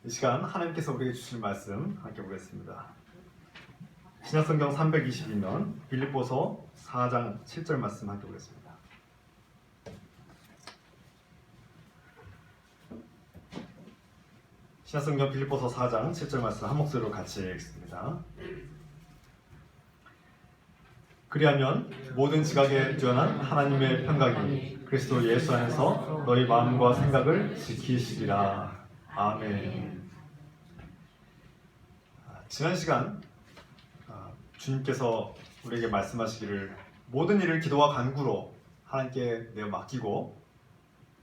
이 시간 하나님께서 우리에게 주실 말씀 함께 보겠습니다. 신약성경 322면 빌립보서 4장 7절 말씀 함께 보겠습니다. 신약성경 빌립보서 4장 7절 말씀 한 목소리로 같이 읽습니다. 그리하면 모든 지각에 뛰어난 하나님의 평강이 그리스도 예수 안에서 너희 마음과 생각을 지키시리라. 아멘. 지난 시간 주님께서 우리에게 말씀하시기를 모든 일을 기도와 간구로 하나님께 내어 맡기고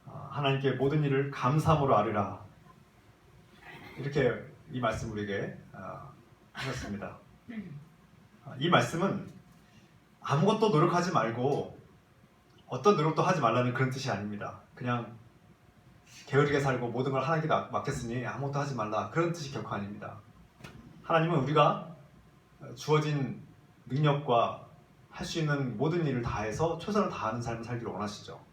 하나님께 모든 일을 감사함으로 아뢰라, 이렇게 이 말씀 우리에게 하셨습니다. 이 말씀은 아무것도 노력하지 말고 어떤 노력도 하지 말라는 그런 뜻이 아닙니다. 그냥 게으르게 살고 모든 걸 하나님께 맡겼으니 아무것도 하지 말라, 그런 뜻이 결코 아닙니다. 하나님은 우리가 주어진 능력과 할 수 있는 모든 일을 다해서 최선을 다하는 삶을 살기를 원하시죠.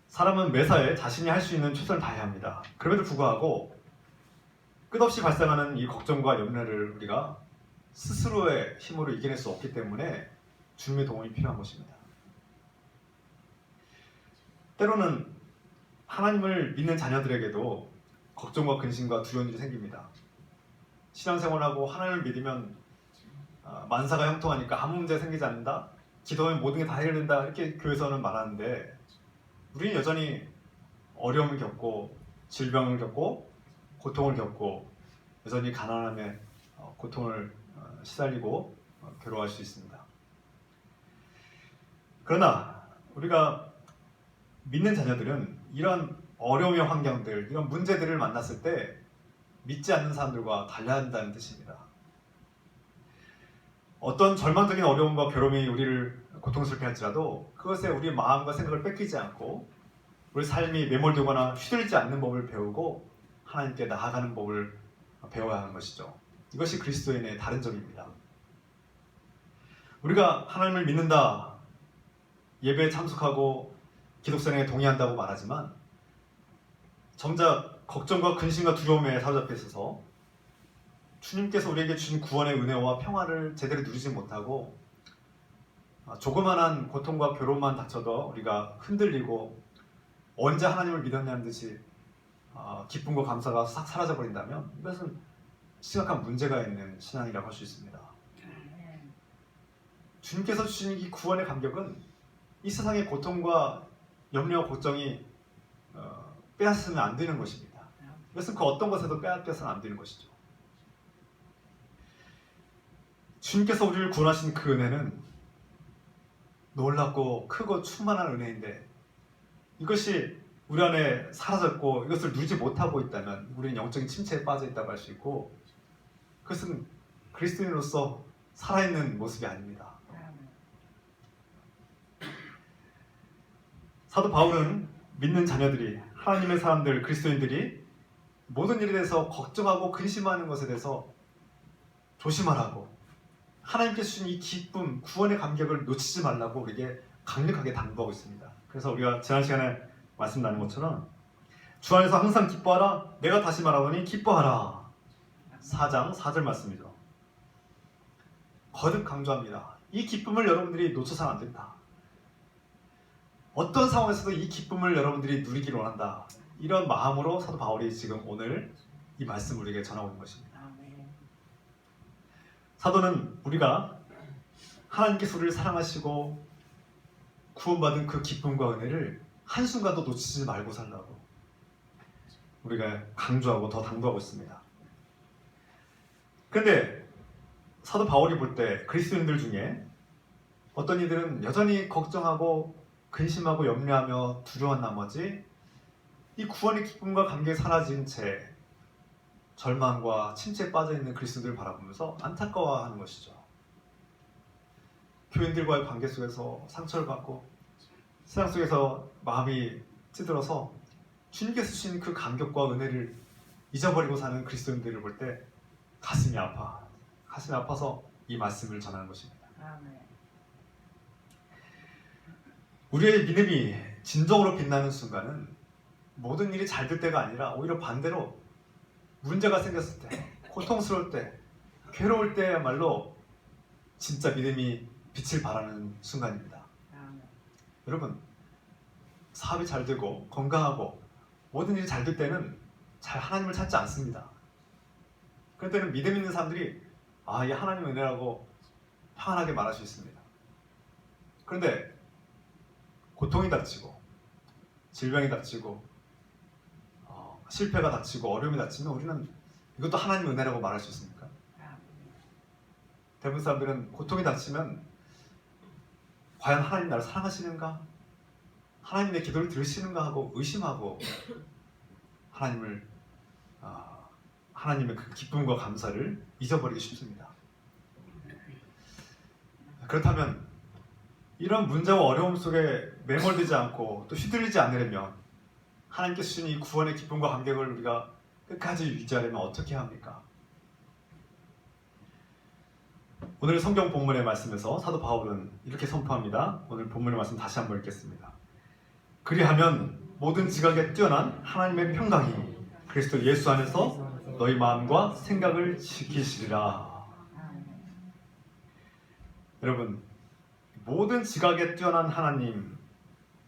사람은 매사에 자신이 할 수 있는 최선을 다해야 합니다. 그럼에도 불구하고 끝없이 발생하는 이 걱정과 염려를 우리가 스스로의 힘으로 이겨낼 수 없기 때문에 주님의 도움이 필요한 것입니다. 때로는 하나님을 믿는 자녀들에게도 걱정과 근심과 두려운 일이 생깁니다. 신앙생활하고 하나님을 믿으면 만사가 형통하니까 아무 문제 생기지 않는다, 기도하면 모든 게 다 해결된다, 이렇게 교회에서는 말하는데 우리는 여전히 어려움을 겪고 질병을 겪고 고통을 겪고 여전히 가난함에 고통을 시달리고 괴로워할 수 있습니다. 그러나 우리가 믿는 자녀들은 이런 어려움의 환경들, 이런 문제들을 만났을 때 믿지 않는 사람들과 달라야 한다는 뜻입니다. 어떤 절망적인 어려움과 괴로움이 우리를 고통스럽게 할지라도 그것에 우리의 마음과 생각을 뺏기지 않고 우리 삶이 매몰되거나 휘둘리지 않는 법을 배우고 하나님께 나아가는 법을 배워야 하는 것이죠. 이것이 그리스도인의 다른 점입니다. 우리가 하나님을 믿는다, 예배에 참석하고 기독생활에 동의한다고 말하지만 정작 걱정과 근심과 두려움에 사로잡혀 있어서 주님께서 우리에게 주신 구원의 은혜와 평화를 제대로 누리지 못하고 조그만한 고통과 괴로움만 닥쳐도 우리가 흔들리고 언제 하나님을 믿었냐는 듯이 기쁨과 감사가 싹 사라져버린다면 이것은 심각한 문제가 있는 신앙이라고 할 수 있습니다. 주님께서 주신 이 구원의 감격은 이 세상의 고통과 염려와 걱정이 빼앗으면 안 되는 것입니다. 이것은 그 어떤 것에도 빼앗겨서는 안 되는 것이죠. 주님께서 우리를 구원하신 그 은혜는 놀랍고 크고 충만한 은혜인데 이것이 우리 안에 사라졌고 이것을 누리지 못하고 있다면 우리는 영적인 침체에 빠져 있다고 할 수 있고, 그것은 그리스도인으로서 살아있는 모습이 아닙니다. 사도 바울은 믿는 자녀들이, 하나님의 사람들, 그리스도인들이 모든 일에 대해서 걱정하고 근심하는 것에 대해서 조심하라고, 하나님께서 주신 이 기쁨, 구원의 감격을 놓치지 말라고 우리에게 강력하게 당부하고 있습니다. 그래서 우리가 지난 시간에 말씀 나눈 것처럼 주 안에서 항상 기뻐하라, 내가 다시 말하노니 기뻐하라. 4장 4절 말씀이죠. 거듭 강조합니다. 이 기쁨을 여러분들이 놓쳐서는 안 된다. 어떤 상황에서도 이 기쁨을 여러분들이 누리기를 원한다. 이런 마음으로 사도 바울이 지금 오늘 이 말씀을 우리에게 전하고 있는 것입니다. 사도는 우리가 하나님께서 우리를 사랑하시고 구원받은 그 기쁨과 은혜를 한순간도 놓치지 말고 살라고 우리가 강조하고 더 당부하고 있습니다. 그런데 사도 바울이 볼 때 그리스도인들 중에 어떤 이들은 여전히 걱정하고 근심하고 염려하며 두려운 나머지 이 구원의 기쁨과 감격이 사라진 채 절망과 침체에 빠져있는 그리스도인들을 바라보면서 안타까워하는 것이죠. 교인들과의 관계 속에서 상처를 받고 세상 속에서 마음이 찌들어서 주님께서 주신 그 감격과 은혜를 잊어버리고 사는 그리스도인들을 볼 때 가슴이 아파서 이 말씀을 전하는 것입니다. 우리의 믿음이 진정으로 빛나는 순간은 모든 일이 잘 될 때가 아니라 오히려 반대로 문제가 생겼을 때, 고통스러울 때, 괴로울 때야말로 진짜 믿음이 빛을 발하는 순간입니다. 여러분, 사업이 잘 되고 건강하고 모든 일이 잘 될 때는 잘 하나님을 찾지 않습니다. 그럴 때는 믿음 있는 사람들이 이 하나님의 은혜라고 평안하게 말할 수 있습니다. 그런데 고통이 닥치고 질병이 닥치고 실패가 닥치고 어려움이 닥치면 우리는 이것도 하나님의 은혜라고 말할 수 있습니까? 대부분 사람들은 고통이 닥치면 과연 하나님 나를 사랑하시는가? 하나님 내 기도를 들으시는가 하고 의심하고 하나님의 그 기쁨과 감사를 잊어버리기 쉽습니다. 그렇다면 이런 문제와 어려움 속에 매몰되지 않고 또 휘둘리지 않으려면 하나님께서 주신 이 구원의 기쁨과 감격을 우리가 끝까지 유지하려면 어떻게 합니까? 오늘 성경 본문의 말씀에서 사도 바울은 이렇게 선포합니다. 오늘 본문의 말씀 다시 한번 읽겠습니다. 그리하면 모든 지각에 뛰어난 하나님의 평강이 그리스도 예수 안에서 너희 마음과 생각을 지키시리라. 여러분, 모든 지각에 뛰어난 하나님,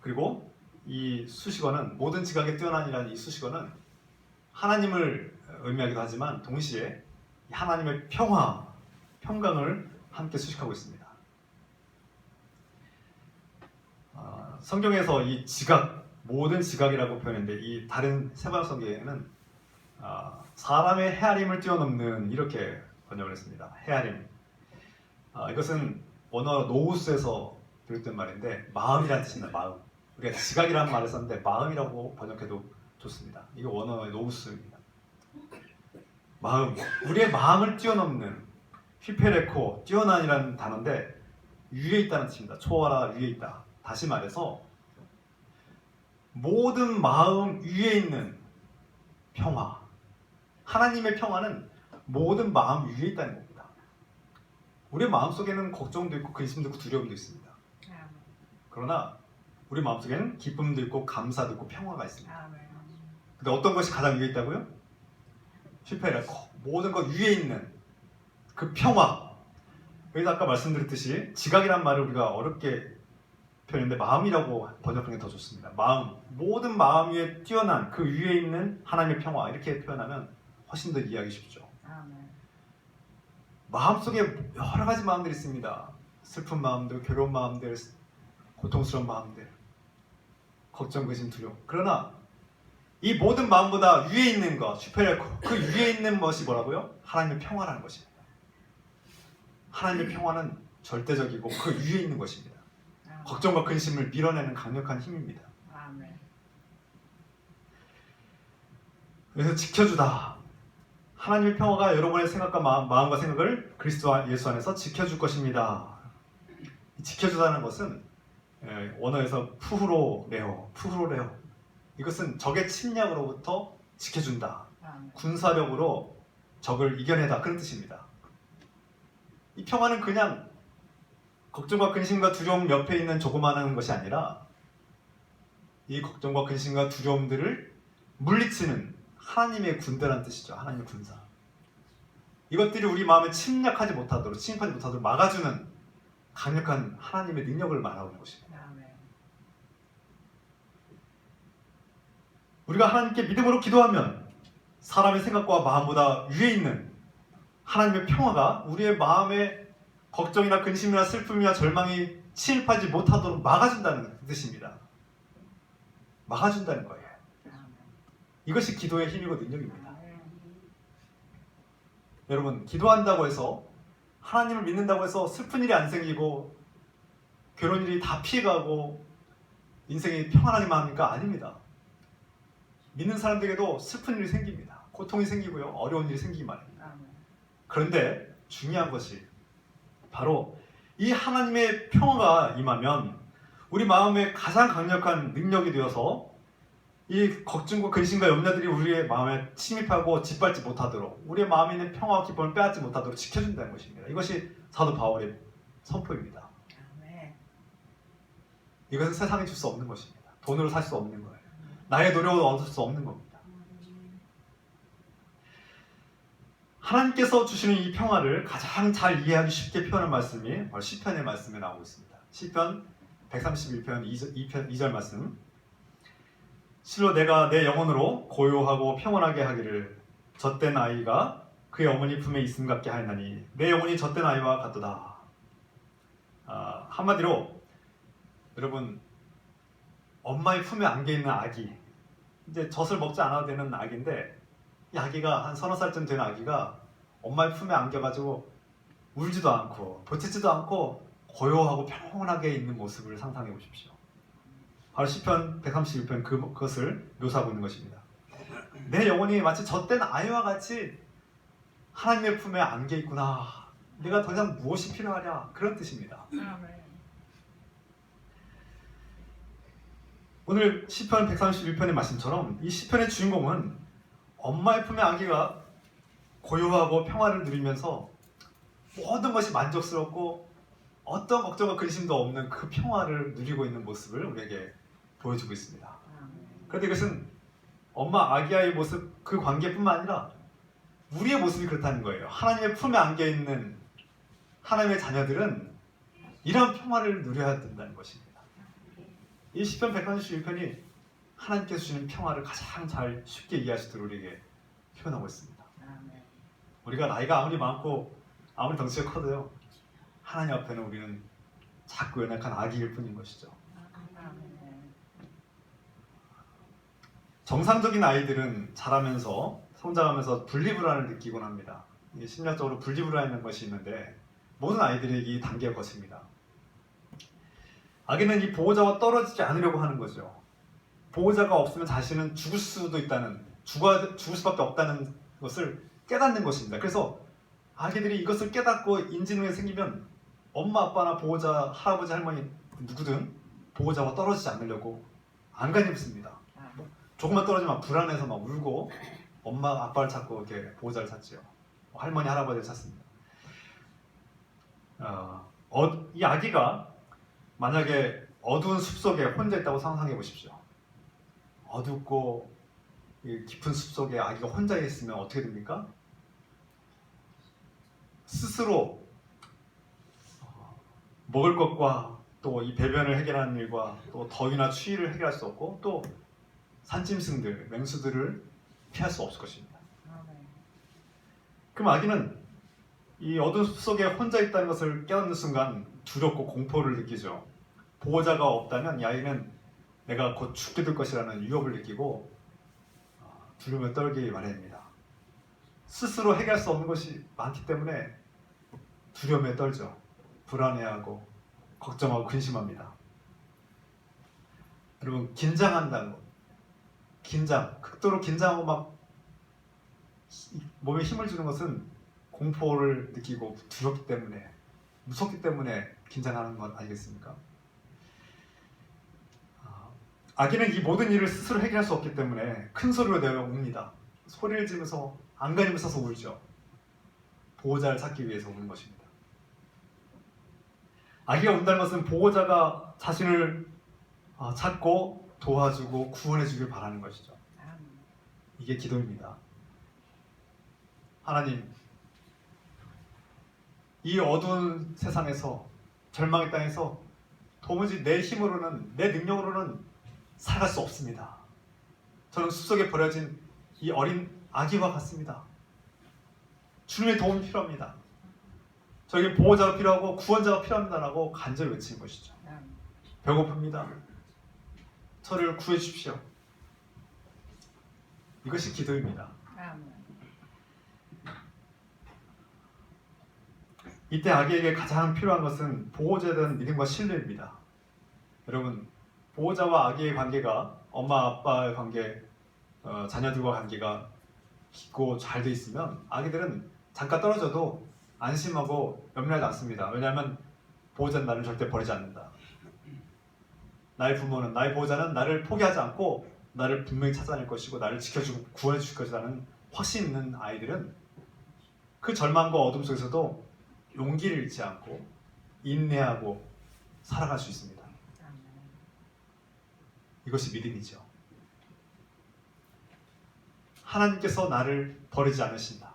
그리고 이 수식어는 모든 지각에 뛰어난이라는 이 수식어는 하나님을 의미하기도 하지만 동시에 하나님의 평화, 평강을 함께 수식하고 있습니다. 성경에서 이 지각, 모든 지각이라고 표현했는데 이 다른 세번 성경에는 사람의 헤아림을 뛰어넘는 이렇게 번역을 했습니다. 헤아림. 이것은 원어 노우스에서 비롯된 말인데 마음이라는 뜻입니다. 마음. 우리가 지각이라는 말을 썼는데 마음이라고 번역해도 좋습니다. 이거 원어의 노우스입니다. 마음. 우리의 마음을 뛰어넘는 휘페레코, 뛰어난이라는 단어인데 위에 있다는 뜻입니다. 초월하 위에 있다. 다시 말해서 모든 마음 위에 있는 평화. 하나님의 평화는 모든 마음 위에 있다는 겁니다. 우리의 마음속에는 걱정도 있고 근심도 있고 두려움도 있습니다. 그러나 우리 마음속에는 기쁨도 있고 감사도 있고 평화가 있습니다. 근데 어떤 것이 가장 위에 있다고요? 휘페레코. 모든 것 위에 있는 그 평화. 여기서 아까 말씀드렸듯이 지각이란 말을 우리가 어렵게 표현했는데 마음이라고 번역하는 게 더 좋습니다. 마음, 모든 마음 위에 뛰어난 그 위에 있는 하나님의 평화 이렇게 표현하면 훨씬 더 이해하기 쉽죠. 마음속에 여러 가지 마음들이 있습니다. 슬픈 마음들, 괴로운 마음들, 고통스러운 마음들, 걱정, 근심, 두려움. 그러나 이 모든 마음보다 위에 있는 것, 슈페레코, 그 위에 있는 것이 뭐라고요? 하나님의 평화라는 것입니다. 하나님의 평화는 절대적이고 그 위에 있는 것입니다. 걱정과 근심을 밀어내는 강력한 힘입니다. 그래서 지켜주다. 하나님의 평화가 여러분의 생각과 마음과 생각을 그리스도 예수 안에서 지켜줄 것입니다. 지켜주다는 것은 원어에서 푸후로레오. 이것은 적의 침략으로부터 지켜준다. 군사력으로 적을 이겨내다. 그런 뜻입니다. 이 평화는 그냥 걱정과 근심과 두려움 옆에 있는 조그마한 것이 아니라 이 걱정과 근심과 두려움들을 물리치는 하나님의 군대라는 뜻이죠. 하나님의 군사. 이것들이 우리 마음에 침략하지 못하도록, 침입하지 못하도록 막아주는 강력한 하나님의 능력을 말하는 것입니다. 우리가 하나님께 믿음으로 기도하면 사람의 생각과 마음보다 위에 있는 하나님의 평화가 우리의 마음에 걱정이나 근심이나 슬픔이나 절망이 침입하지 못하도록 막아준다는 뜻입니다. 막아준다는 거예요. 이것이 기도의 힘이고 능력입니다. 여러분, 기도한다고 해서 하나님을 믿는다고 해서 슬픈 일이 안 생기고 괴로운 일이 다 피해가고 인생이 평안하기만 합니까? 아닙니다. 믿는 사람들에게도 슬픈 일이 생깁니다. 고통이 생기고요. 어려운 일이 생기기 마련입니다. 그런데 중요한 것이 바로 이 하나님의 평화가 임하면 우리 마음에 가장 강력한 능력이 되어서 이 걱정과 근심과 염려들이 우리의 마음에 침입하고 짓밟지 못하도록 우리의 마음에 있는 평화와 기쁨을 빼앗지 못하도록 지켜준다는 것입니다. 이것이 사도 바울의 선포입니다. 이것은 세상에 줄 수 없는 것입니다. 돈으로 살 수 없는 거예요. 나의 노력으로 얻을 수 없는 겁니다. 하나님께서 주시는 이 평화를 가장 잘 이해하기 쉽게 표현한 말씀이 바로 시편의 말씀에 나오고 있습니다. 시편 131편 2절 말씀. 실로 내가 내 영혼으로 고요하고 평온하게 하기를 젖된 아이가 그의 어머니 품에 있음 같게 하였나니 내 영혼이 젖된 아이와 같도다. 한마디로 여러분, 엄마의 품에 안겨있는 아기, 이제 젖을 먹지 않아도 되는 아기인데 이 아기가 한 서너 살쯤 된 아기가 엄마의 품에 안겨가지고 울지도 않고 보채지도 않고 고요하고 평온하게 있는 모습을 상상해 보십시오. 바로 시편 131편 그것을 묘사하고 있는 것입니다. 내 영혼이 마치 젖된 아이와 같이 하나님의 품에 안겨 있구나. 내가 더 이상 무엇이 필요하냐, 그런 뜻입니다. 오늘 시편 131편의 말씀처럼 이 시편의 주인공은 엄마의 품에 안기가 고요하고 평화를 누리면서 모든 것이 만족스럽고 어떤 걱정과 근심도 없는 그 평화를 누리고 있는 모습을 우리에게 보여주고 있습니다. 그런데 이것은 엄마 아기와의 모습, 그 관계뿐만 아니라 우리의 모습이 그렇다는 거예요. 하나님의 품에 안겨있는 하나님의 자녀들은 이런 평화를 누려야 된다는 것입니다. 이 시편 131편이 하나님께서 주시는 평화를 가장 잘 쉽게 이해할 수 있도록 우리에게 표현하고 있습니다. 우리가 나이가 아무리 많고 아무리 덩치가 커도요, 하나님 앞에는 우리는 작고 연약한 아기일 뿐인 것이죠. 정상적인 아이들은 자라면서 성장하면서 분리불안을 느끼곤 합니다. 심리학적으로 분리불안이라는 것이 있는데 모든 아이들이 이 단계를 거칩니다. 아기는 이 보호자와 떨어지지 않으려고 하는 거죠. 보호자가 없으면 자신은 죽을 수도 있다는, 죽을 수밖에 없다는 것을 깨닫는 것입니다. 그래서 아기들이 이것을 깨닫고 인지능이 생기면 엄마, 아빠나 보호자, 할아버지, 할머니 누구든 보호자와 떨어지지 않으려고 안간힘을 씁니다. 조금만 떨어지면 불안해서 막 울고 엄마, 아빠를 찾고 이렇게 보호자를 찾지요. 할머니, 할아버지를 찾습니다. 이 아기가 만약에 어두운 숲속에 혼자 있다고 상상해 보십시오. 어둡고 깊은 숲속에 아기가 혼자 있으면 어떻게 됩니까? 스스로 먹을 것과 또 이 배변을 해결하는 일과 또 더위나 추위를 해결할 수 없고 또 산짐승들, 맹수들을 피할 수 없을 것입니다. 그럼 아기는 이 어두운 숲속에 혼자 있다는 것을 깨닫는 순간 두렵고 공포를 느끼죠. 보호자가 없다면 이 아이는 내가 곧 죽게 될 것이라는 위협을 느끼고 두려움에 떨기 마련입니다. 스스로 해결할 수 없는 것이 많기 때문에 두려움에 떨죠. 불안해하고 걱정하고 근심합니다. 여러분, 긴장한다는 것, 극도로 긴장하고 막 몸에 힘을 주는 것은 공포를 느끼고 두렵기 때문에, 무섭기 때문에 긴장하는 것 아니겠습니까? 아기는 이 모든 일을 스스로 해결할 수 없기 때문에 큰 소리로 내어 웁니다. 소리를 지르면서 안간힘을 써서 울죠. 보호자를 찾기 위해서 우는 것입니다. 아기가 운다는 것은 보호자가 자신을 찾고 도와주고 구원해 주길 바라는 것이죠. 이게 기도입니다. 하나님, 이 어두운 세상에서, 절망의 땅에서 도무지 내 힘으로는, 내 능력으로는 살아갈 수 없습니다. 저는 숲속에 버려진 이 어린 아기와 같습니다. 주님의 도움이 필요합니다. 저에게 보호자가 필요하고 구원자가 필요합니다라고 간절히 외치는 것이죠. 배고픕니다. 저를 구해 주십시오. 이것이 기도입니다. 이때 아기에게 가장 필요한 것은 보호자에 대한 믿음과 신뢰입니다. 여러분, 보호자와 아기의 관계가, 엄마 아빠의 관계, 자녀들과 관계가 깊고 잘 돼 있으면 아기들은 잠깐 떨어져도 안심하고 염려하지 않습니다. 왜냐하면 보호자는 나를 절대 버리지 않는다. 나의 부모는, 나의 보호자는 나를 포기하지 않고 나를 분명히 찾아낼 것이고 나를 지켜주고 구원해 줄 것이라는 확신 있는 아이들은 그 절망과 어둠 속에서도 용기를 잃지 않고 인내하고 살아갈 수 있습니다. 이것이 믿음이죠. 하나님께서 나를 버리지 않으신다.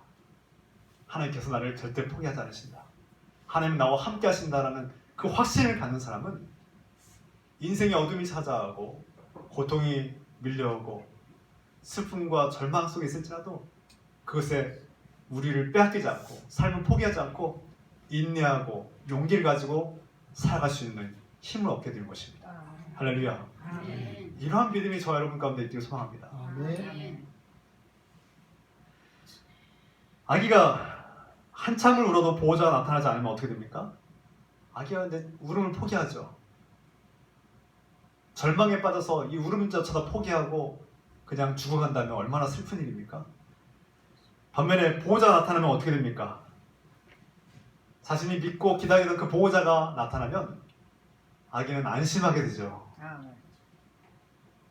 하나님께서 나를 절대 포기하지 않으신다. 하나님 나와 함께 하신다라는 그 확신을 갖는 사람은 인생의 어둠이 찾아오고 고통이 밀려오고 슬픔과 절망 속에 있을지라도 그것에 우리를 빼앗기지 않고 삶을 포기하지 않고 인내하고 용기를 가지고 살아갈 수 있는 힘을 얻게 될 것입니다. 할렐루야. 아멘. 이러한 믿음이 저와 여러분 가운데 있기를 소망합니다. 아멘. 아기가 한참을 울어도 보호자가 나타나지 않으면 어떻게 됩니까? 아기가 이제 울음을 포기하죠. 절망에 빠져서 이 울음조차도 포기하고 그냥 죽어간다면 얼마나 슬픈 일입니까? 반면에 보호자가 나타나면 어떻게 됩니까? 자신이 믿고 기다리던 그 보호자가 나타나면 아기는 안심하게 되죠. 아멘.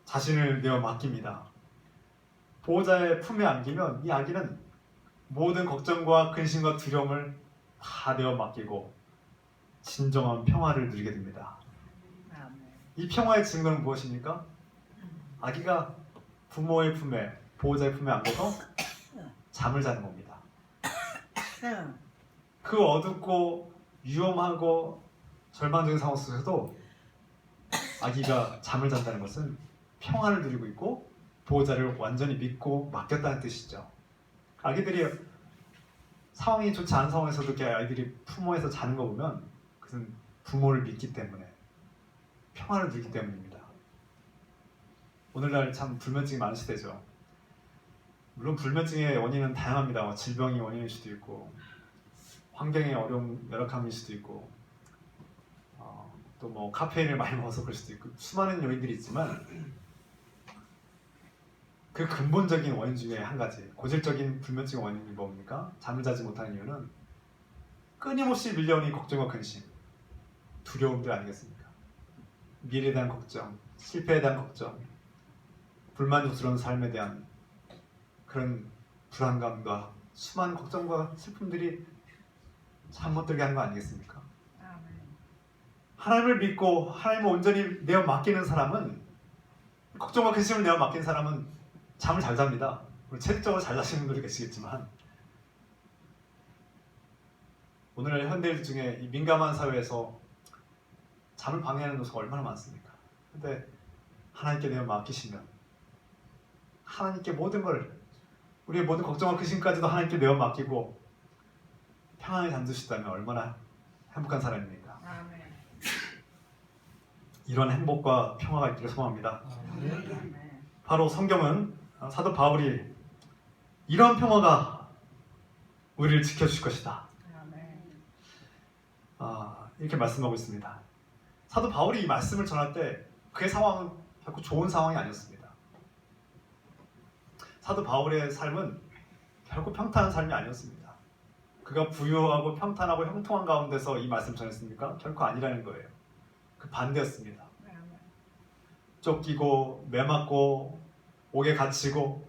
자신을 내어 맡깁니다. 보호자의 품에 안기면 이 아기는 모든 걱정과 근심과 두려움을 다 내어 맡기고 진정한 평화를 누리게 됩니다. 아멘. 이 평화의 증거는 무엇입니까? 아기가 부모의 품에, 보호자의 품에 안겨서 잠을 자는 겁니다. 그 어둡고 위험하고 절망적인 상황 속에서도 아기가 잠을 잔다는 것은 평화를 누리고 있고 보호자를 완전히 믿고 맡겼다는 뜻이죠. 아기들이 상황이 좋지 않은 상황에서도 이렇게 아이들이 부모에서 자는 거 보면 그것은 부모를 믿기 때문에 평화를 누리기 때문입니다. 오늘날 참 불면증이 많은 시대죠. 물론 불면증의 원인은 다양합니다. 질병이 원인일 수도 있고 환경의 어려움, 열악함일 수도 있고 또 뭐 카페인을 많이 먹어서 그럴 수도 있고 수많은 요인들이 있지만 그 근본적인 원인 중에 한 가지, 고질적인 불면증의 원인이 뭡니까? 잠을 자지 못하는 이유는 끊임없이 밀려오는 걱정과 근심, 두려움들 아니겠습니까? 미래에 대한 걱정, 실패에 대한 걱정, 불만족스러운 삶에 대한 그런 불안감과 수많은 걱정과 슬픔들이 잠 못 들게 하는 거 아니겠습니까? 아멘. 하나님을 믿고 하나님을 온전히 내어 맡기는 사람은, 걱정과 근심을 내어 맡긴 사람은 잠을 잘 잡니다. 체력적으로 잘 자시는 분들이 계시겠지만 오늘 현대인 중에 이 민감한 사회에서 잠을 방해하는 요소가 얼마나 많습니까? 근데 하나님께 내어 맡기시면 하나님께 모든 걸, 우리의 모든 걱정과 근심까지도 하나님께 내어 맡기고 평안에 잠드시다면 얼마나 행복한 사람입니까? 아멘. 이런 행복과 평화가 있기를 소망합니다. 아멘. 바로 성경은 사도 바울이 이런 평화가 우리를 지켜줄 것이다, 아멘. 이렇게 말씀하고 있습니다. 사도 바울이 이 말씀을 전할 때 그의 상황은 결코 좋은 상황이 아니었습니다. 사도 바울의 삶은 결코 평탄한 삶이 아니었습니다. 그가 부유하고 평탄하고 형통한 가운데서 이 말씀 전했습니까? 결코 아니라는 거예요. 그 반대였습니다. 아멘. 쫓기고 매맞고 옥에 갇히고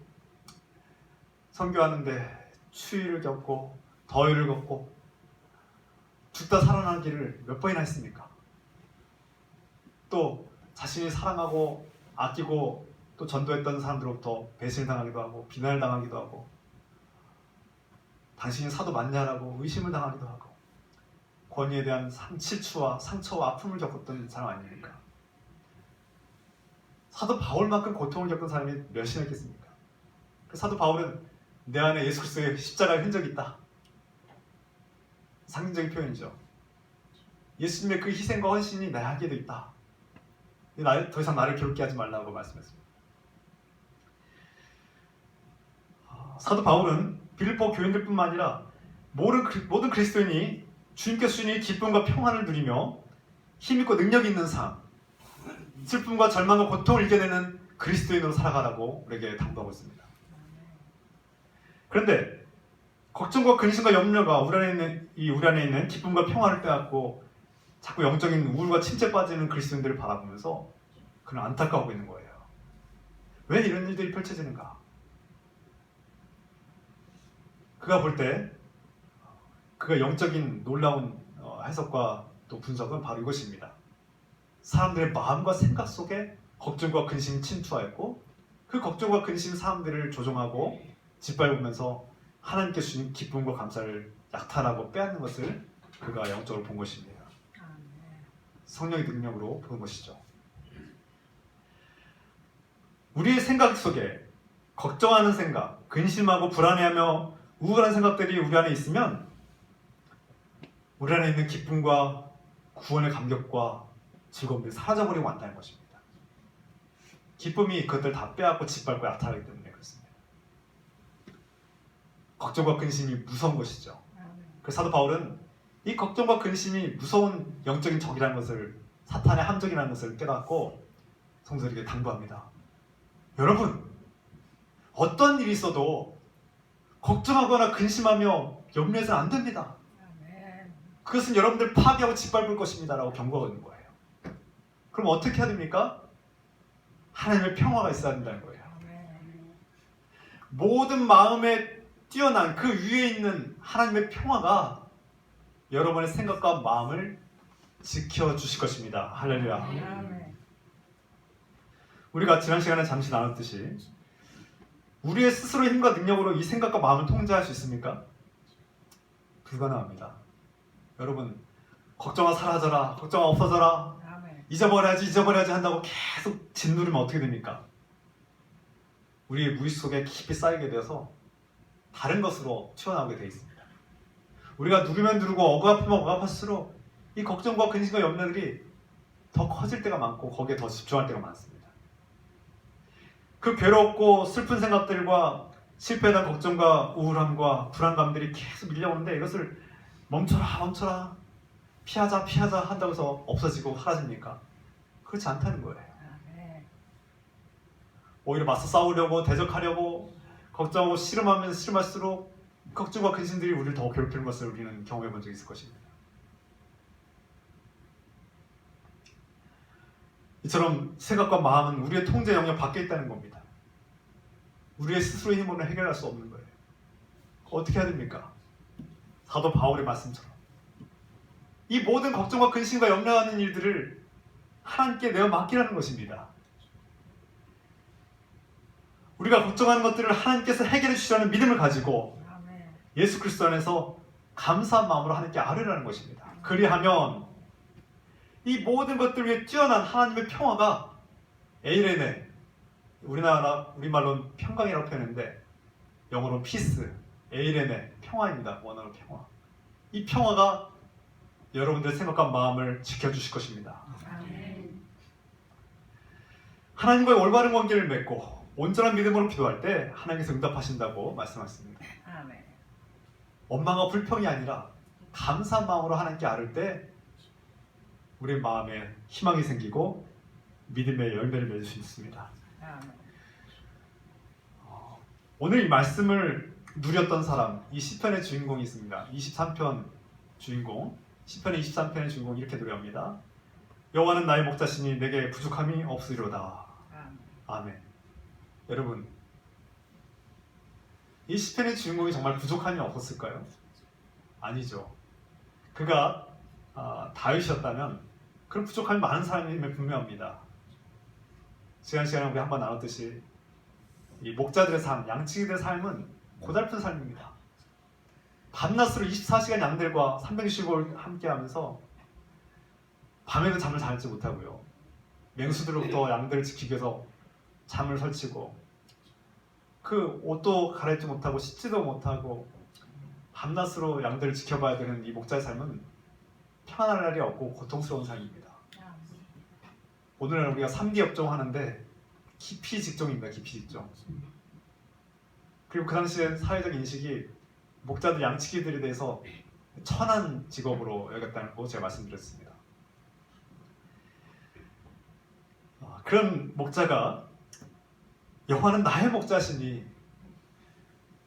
선교하는데 추위를 겪고 더위를 겪고 죽다 살아나기를 몇 번이나 했습니까? 또 자신이 사랑하고 아끼고 또 전도했던 사람들로부터 배신당하기도 하고 비난을 당하기도 하고 당신이 사도 맞냐라고 의심을 당하기도 하고 권위에 대한 실추와 상처와 아픔을 겪었던 사람 아닙니까? 사도 바울만큼 고통을 겪은 사람이 몇이나 있겠습니까? 그 사도 바울은 내 안에 예수 그리스도의 십자가의 흔적이 있다, 상징적인 표현이죠. 예수님의 그 희생과 헌신이 나에게도 있다. 더 이상 나를 괴롭게 하지 말라고 말씀했습니다. 사도 바울은 빌립보 교인들뿐만 아니라 모든 그리스도인이 주님께서 주신 기쁨과 평안을 누리며 힘있고 능력 있는 삶, 슬픔과 절망과 고통을 이겨내는 그리스도인으로 살아가라고 우리에게 당부하고 있습니다. 그런데 걱정과 근심과 염려가 우리 안에 있는 기쁨과 평화를 빼앗고 자꾸 영적인 우울과 침체에 빠지는 그리스도인들을 바라보면서 그는 안타까워하고 있는 거예요. 왜 이런 일들이 펼쳐지는가? 그가 볼 때 그가 영적인 놀라운 해석과 또 분석은 바로 이것입니다. 사람들의 마음과 생각 속에 걱정과 근심이 침투하였고 그 걱정과 근심 사람들을 조종하고 짓밟으면서 하나님께 주신 기쁨과 감사를 약탈하고 빼앗는 것을 그가 영적으로 본 것입니다. 아멘. 성령의 능력으로 본 것이죠. 우리의 생각 속에 걱정하는 생각, 근심하고 불안해하며 우울한 생각들이 우리 안에 있으면 우리 안에 있는 기쁨과 구원의 감격과 즐거움들이 사라져버리고 만다는 것입니다. 기쁨이 그것들 다 빼앗고 짓밟고 약탈하기 때문에 그렇습니다. 걱정과 근심이 무서운 것이죠. 아멘. 그래서 사도 바울은 이 걱정과 근심이 무서운 영적인 적이라는 것을, 사탄의 함정이라는 것을 깨닫고 성도들에게 당부합니다. 여러분, 어떤 일이 있어도 걱정하거나 근심하며 염려해서는 안 됩니다. 아멘. 그것은 여러분들 파괴하고 짓밟을 것입니다 라고 경고하고 있는 거예요. 그럼 어떻게 해야 됩니까? 하나님의 평화가 있어야 된다는 거예요. 아멘. 모든 마음에 뛰어난 그 위에 있는 하나님의 평화가 여러분의 생각과 마음을 지켜주실 것입니다. 할렐루야. 아멘. 우리가 지난 시간에 잠시 나눴듯이 우리의 스스로의 힘과 능력으로 이 생각과 마음을 통제할 수 있습니까? 불가능합니다. 여러분, 걱정아 사라져라, 걱정아 없어져라, 아멘. 잊어버려야지 한다고 계속 짓누르면 어떻게 됩니까? 우리의 무의식 속에 깊이 쌓이게 되어서 다른 것으로 튀어나오게 되어 있습니다. 우리가 누르면 누르고 억압하면 억압할수록 이 걱정과 근심과 염려들이 더 커질 때가 많고 거기에 더 집중할 때가 많습니다. 그 괴롭고 슬픈 생각들과 실패에 대한 걱정과 우울함과 불안감들이 계속 밀려오는데 이것을 멈춰라 피하자 한다고 해서 없어지고 사라집니까? 그렇지 않다는 거예요. 아멘. 오히려 맞서 싸우려고 대적하려고 걱정하고 씨름하면서 씨름할수록 걱정과 근심들이 우리를 더 괴롭히는 것을 우리는 경험해 본 적이 있을 것입니다. 이처럼 생각과 마음은 우리의 통제 영역 밖에 있다는 겁니다. 우리의 스스로의 힘으로는 해결할 수 없는 거예요. 어떻게 해야 됩니까? 사도 바울의 말씀처럼 이 모든 걱정과 근심과 염려하는 일들을 하나님께 내어 맡기라는 것입니다. 우리가 걱정하는 것들을 하나님께서 해결해 주시라는 믿음을 가지고 아멘. 예수 그리스도 안에서 감사한 마음으로 하나님께 아뢰라는 것입니다. 그리하면 이 모든 것들 위에 뛰어난 하나님의 평화가 에이레네, 우리말로는 평강이라고 표현했는데 영어로 피스, 에이레네, 평화입니다. 원어로 평화. 이 평화가 여러분들의 생각과 마음을 지켜주실 것입니다. 아멘. 하나님과의 올바른 관계를 맺고 온전한 믿음으로 기도할 때 하나님께서 응답하신다고 말씀하셨습니다. 아멘. 원망과 불평이 아니라 감사한 마음으로 하나님께 아뢰 때 우리 마음에 희망이 생기고 믿음의 열매를 맺을 수 있습니다. 아멘. 오늘 이 말씀을 누렸던 사람, 이 시편의 주인공이 있습니다. 23편 주인공, 시편의 23편의 주인공이 이렇게 노래합니다. 여호와는 나의 목자시니 내게 부족함이 없으리로다. 아멘. 아멘. 여러분, 이 시편의 주인공이 정말 부족함이 없었을까요? 아니죠. 그가 다윗이었다면 그런 부족함이 많은 사람임을 분명합니다. 지난 시간에 우리 한번 나눴듯이 이 목자들의 삶, 양치기들의 삶은 고달픈 삶입니다. 밤낮으로 24시간 양들과 365일 함께하면서 밤에도 잠을 자지 못하고요. 맹수들로부터 양들을 지키기 위해서 잠을 설치고 그 옷도 갈아입지 못하고 씻지도 못하고 밤낮으로 양들을 지켜봐야 되는 이 목자의 삶은 평안할 날이 없고 고통스러운 삶입니다. 아멘. 오늘날 우리가 3D 업종 하는데 기피 직종입니다. 기피 직종. 그리고 그 당시에 사회적 인식이 목자들 양치기들에 대해서 천한 직업으로 여겼다는 거 제가 말씀드렸습니다. 그런 목자가 여호와는 나의 목자시니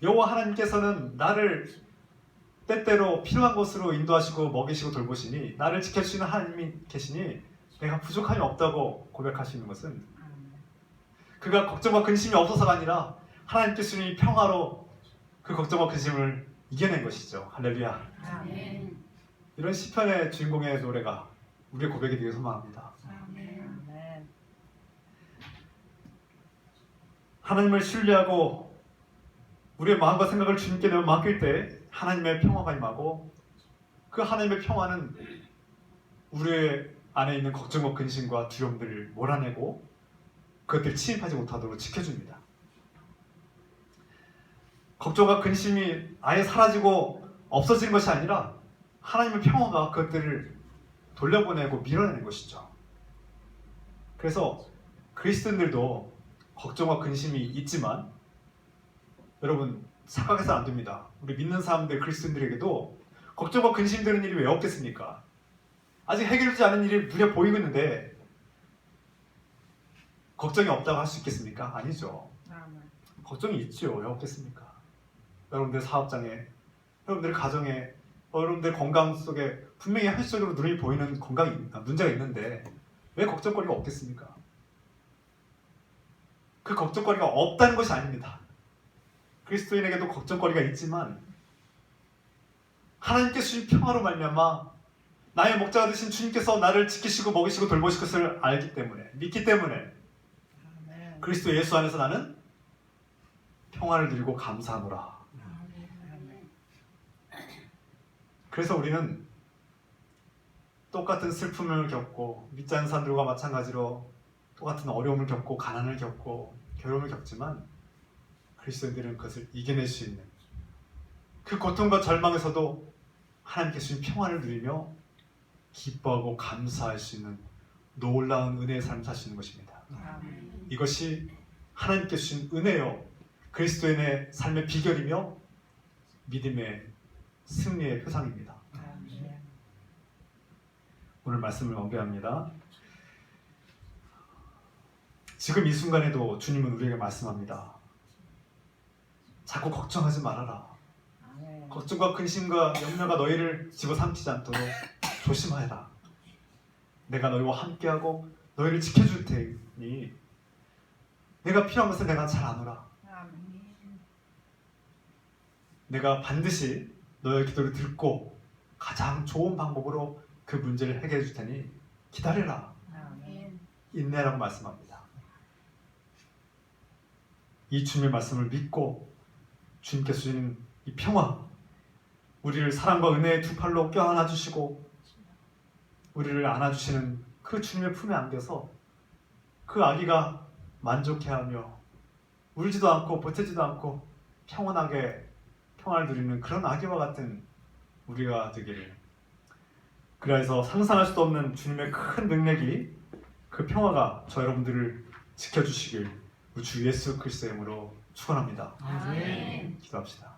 여호와 하나님께서는 나를 때때로 필요한 곳으로 인도하시고 먹이시고 돌보시니 나를 지켜주시는 하나님이 계시니 내가 부족함이 없다고 고백할 수 있는 것은 아멘. 그가 걱정과 근심이 없어서가 아니라 하나님께 주신 이 평화로 그 걱정과 근심을 이겨낸 것이죠. 할렐루야. 아멘. 이런 시편의 주인공의 노래가 우리의 고백이 되길 소망합니다. 아멘. 하나님을 신뢰하고 우리의 마음과 생각을 주님께 내어 맡길 때 하나님의 평화가 임하고, 그 하나님의 평화는 우리 안에 있는 걱정과 근심과 두려움들을 몰아내고 그것들을 침입하지 못하도록 지켜줍니다. 걱정과 근심이 아예 사라지고 없어지는 것이 아니라 하나님의 평화가 그것들을 돌려보내고 밀어내는 것이죠. 그래서 그리스도인들도 걱정과 근심이 있지만, 여러분 착각해서는 안 됩니다. 우리 믿는 사람들, 그리스도인들에게도 걱정과 근심 드는 일이 왜 없겠습니까? 아직 해결되지 않은 일이 눈에 보이고 있는데 걱정이 없다고 할 수 있겠습니까? 아니죠. 아멘. 걱정이 있죠. 왜 없겠습니까? 여러분들 사업장에, 여러분들 가정에, 여러분들 건강 속에 분명히 현실적으로 눈에 보이는 문제가 있는데 왜 걱정거리가 없겠습니까? 그 걱정거리가 없다는 것이 아닙니다. 그리스도인에게도 걱정거리가 있지만 하나님께 주신 평화로 말미암아 나의 목자가 되신 주님께서 나를 지키시고 먹이시고 돌보실 것을 알기 때문에, 믿기 때문에 아멘. 그리스도 예수 안에서 나는 평화를 누리고 감사하노라. 아멘. 그래서 우리는 똑같은 슬픔을 겪고 믿지 않는 사람들과 마찬가지로 똑같은 어려움을 겪고 가난을 겪고 괴로움을 겪지만 그리스도인들은 그것을 이겨낼 수 있는, 그 고통과 절망에서도 하나님께 주신 평화를 누리며 기뻐하고 감사할 수 있는 놀라운 은혜의 삶을 사시는 것입니다. 아멘. 이것이 하나님께 주신 은혜요, 그리스도인의 삶의 비결이며 믿음의 승리의 표상입니다. 아멘. 오늘 말씀을 마무리합니다. 지금 이 순간에도 주님은 우리에게 말씀합니다. 자꾸 걱정하지 말아라. 아멘. 걱정과 근심과 염려가 너희를 집어삼키지 않도록 조심하여라. 내가 너희와 함께하고 너희를 지켜줄 테니 내가 필요한 것을 내가 잘 아노라. 아멘. 내가 반드시 너의 기도를 듣고 가장 좋은 방법으로 그 문제를 해결해 줄 테니 기다려라. 아멘. 인내라고 말씀합니다. 이 주님의 말씀을 믿고 주님께서 주시는 이 평화, 우리를 사랑과 은혜의 두 팔로 껴안아 주시고 우리를 안아주시는 그 주님의 품에 안겨서 그 아기가 만족해하며 울지도 않고 보태지도 않고 평온하게 평화를 누리는 그런 아기와 같은 우리가 되기를, 그래서 상상할 수도 없는 주님의 큰 능력이, 그 평화가 저 여러분들을 지켜주시길 우리 주 예수 그리스도의 이름으로 축원합니다. 아멘. 기도합시다.